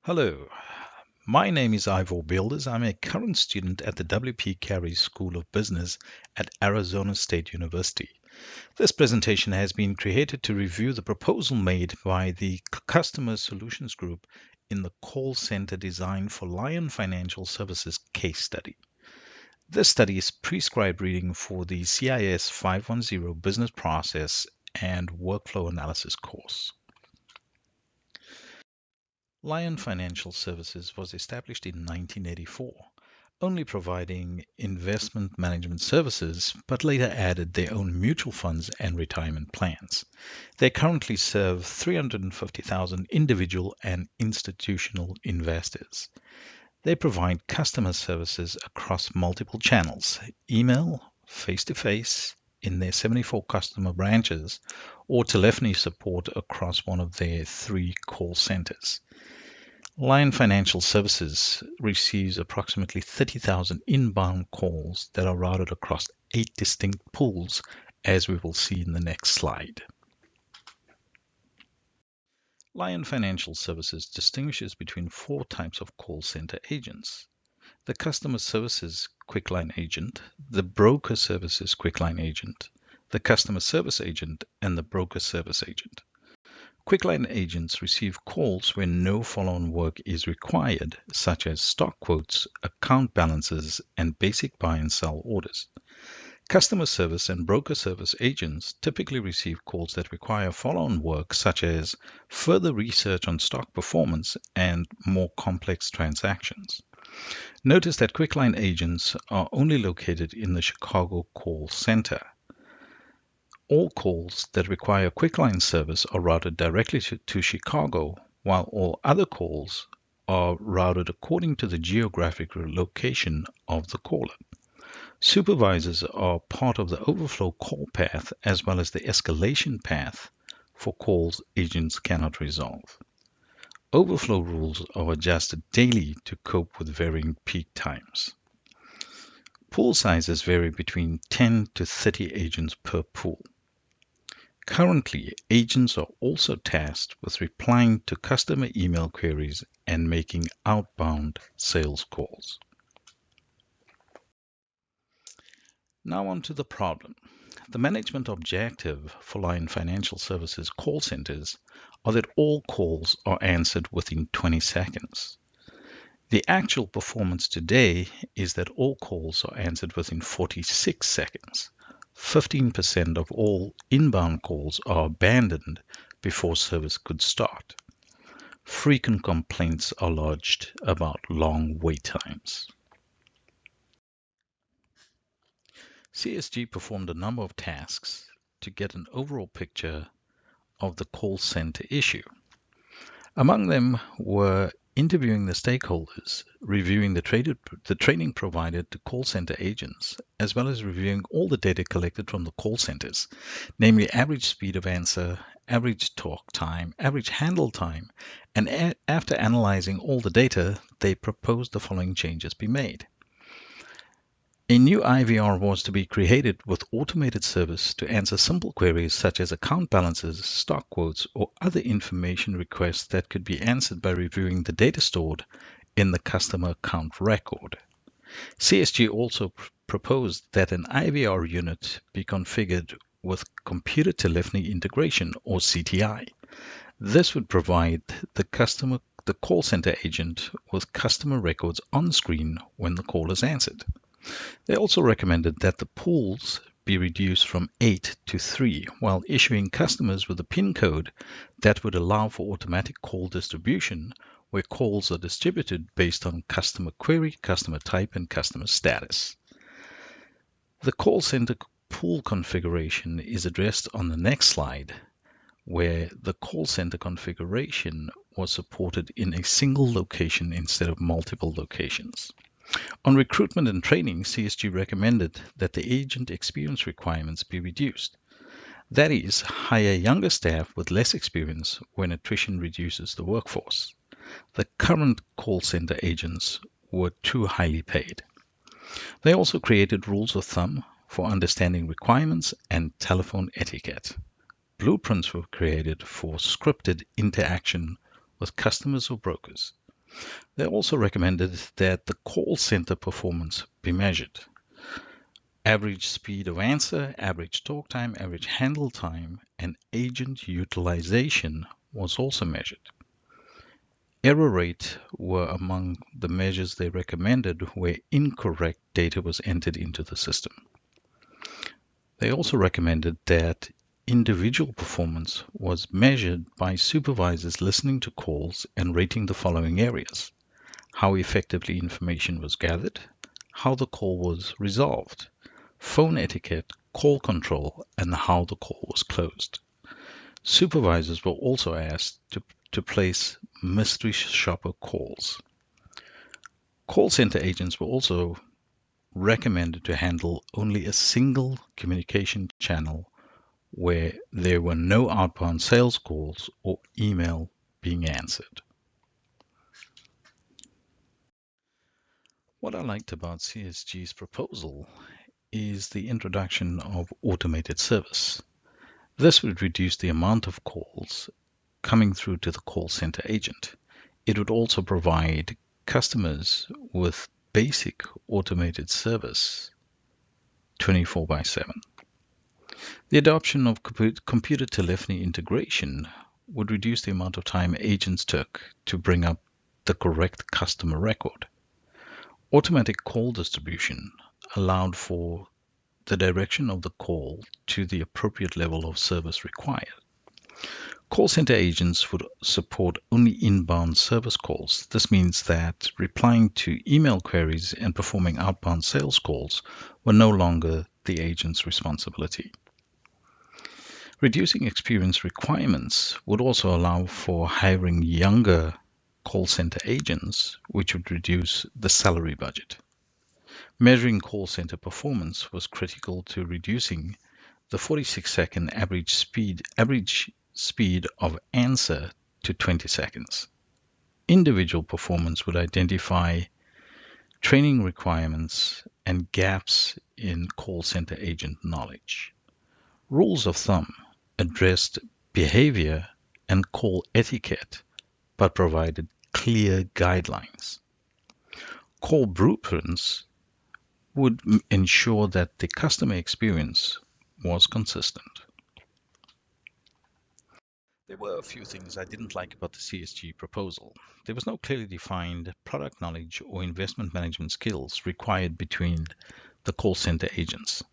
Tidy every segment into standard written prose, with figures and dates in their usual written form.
Hello, my name is Ivor Builders. I'm a current student at the W.P. Carey School of Business at Arizona State University. This presentation has been created to review the proposal made by the Customer Solutions Group in the Call Center Design for Lion Financial Services case study. This study is prescribed reading for the CIS 510 Business Process and Workflow Analysis course. Lion Financial Services was established in 1984, only providing investment management services, but later added their own mutual funds and retirement plans. They currently serve 350,000 individual and institutional investors. They provide customer services across multiple channels: email, face-to-face, in their 74 customer branches, or telephony support across one of their 3 call centers. Lion Financial Services receives approximately 30,000 inbound calls that are routed across 8 distinct pools, as we will see in the next slide. Lion Financial Services distinguishes between 4 types of call center agents: the customer services quickline agent, the broker services quickline agent, the customer service agent, and the broker service agent. Quickline agents receive calls when no follow-on work is required, such as stock quotes, account balances, and basic buy and sell orders. Customer service and broker service agents typically receive calls that require follow-on work, such as further research on stock performance and more complex transactions. Notice that Quickline agents are only located in the Chicago call center. All calls that require Quickline service are routed directly to Chicago, while all other calls are routed according to the geographic location of the caller. Supervisors are part of the overflow call path as well as the escalation path for calls agents cannot resolve. Overflow rules are adjusted daily to cope with varying peak times. Pool sizes vary between 10 to 30 agents per pool. Currently, agents are also tasked with replying to customer email queries and making outbound sales calls. Now on to the problem. The management objective for Lion Financial Services call centers are that all calls are answered within 20 seconds. The actual performance today is that all calls are answered within 46 seconds. 15% of all inbound calls are abandoned before service could start. Frequent complaints are lodged about long wait times. CSG performed a number of tasks to get an overall picture of the call center issue. Among them were interviewing the stakeholders, reviewing the training provided to call center agents, as well as reviewing all the data collected from the call centers, namely average speed of answer, average talk time, average handle time, and after analyzing all the data, they proposed the following changes be made. A new IVR was to be created with automated service to answer simple queries such as account balances, stock quotes, or other information requests that could be answered by reviewing the data stored in the customer account record. CSG also proposed that an IVR unit be configured with computer telephony integration, or CTI. This would provide the call center agent with customer records on screen when the call is answered. They also recommended that the pools be reduced from 8 to 3 while issuing customers with a PIN code that would allow for automatic call distribution, where calls are distributed based on customer query, customer type, and customer status. The call center pool configuration is addressed on the next slide, where the call center configuration was supported in a single location instead of multiple locations. On recruitment and training, CSG recommended that the agent experience requirements be reduced. That is, hire younger staff with less experience when attrition reduces the workforce. The current call center agents were too highly paid. They also created rules of thumb for understanding requirements and telephone etiquette. Blueprints were created for scripted interaction with customers or brokers. They also recommended that the call center performance be measured. Average speed of answer, average talk time, average handle time, and agent utilization was also measured. Error rate were among the measures they recommended where incorrect data was entered into the system. They also recommended that individual performance was measured by supervisors listening to calls and rating the following areas: how effectively information was gathered, how the call was resolved, phone etiquette, call control, and how the call was closed. Supervisors were also asked to place mystery shopper calls. Call center agents were also recommended to handle only a single communication channel where there were no outbound sales calls or email being answered. What I liked about CSG's proposal is the introduction of automated service. This would reduce the amount of calls coming through to the call center agent. It would also provide customers with basic automated service 24/7. The adoption of computer telephony integration would reduce the amount of time agents took to bring up the correct customer record. Automatic call distribution allowed for the direction of the call to the appropriate level of service required. Call center agents would support only inbound service calls. This means that replying to email queries and performing outbound sales calls were no longer the agent's responsibility. Reducing experience requirements would also allow for hiring younger call center agents, which would reduce the salary budget. Measuring call center performance was critical to reducing the 46-second average speed of answer to 20 seconds. Individual performance would identify training requirements and gaps in call center agent knowledge. Rules of thumb addressed behavior and call etiquette, but provided clear guidelines. Call blueprints would ensure that the customer experience was consistent. There were a few things I didn't like about the CSG proposal. There was no clearly defined product knowledge or investment management skills required between the call center agents.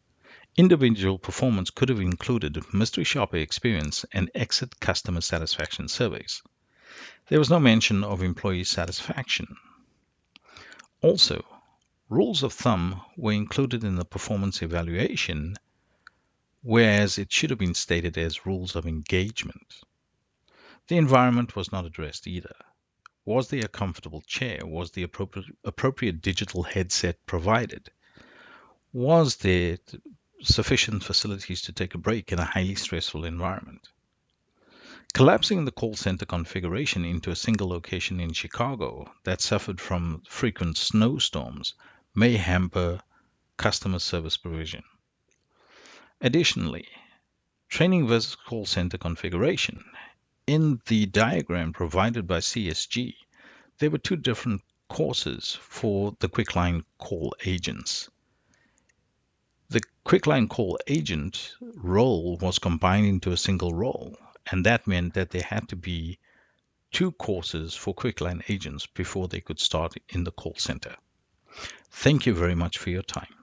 Individual performance could have included mystery shopper experience and exit customer satisfaction surveys. There was no mention of employee satisfaction. Also, rules of thumb were included in the performance evaluation, whereas it should have been stated as rules of engagement. The environment was not addressed either. Was there a comfortable chair? Was the appropriate digital headset provided? Was there sufficient facilities to take a break in a highly stressful environment? Collapsing the call center configuration into a single location in Chicago that suffered from frequent snowstorms may hamper customer service provision. Additionally, training versus call center configuration. In the diagram provided by CSG, there were two different courses for the Quickline call agents. The Quickline call agent role was combined into a single role, and that meant that there had to be two courses for Quickline agents before they could start in the call center. Thank you very much for your time.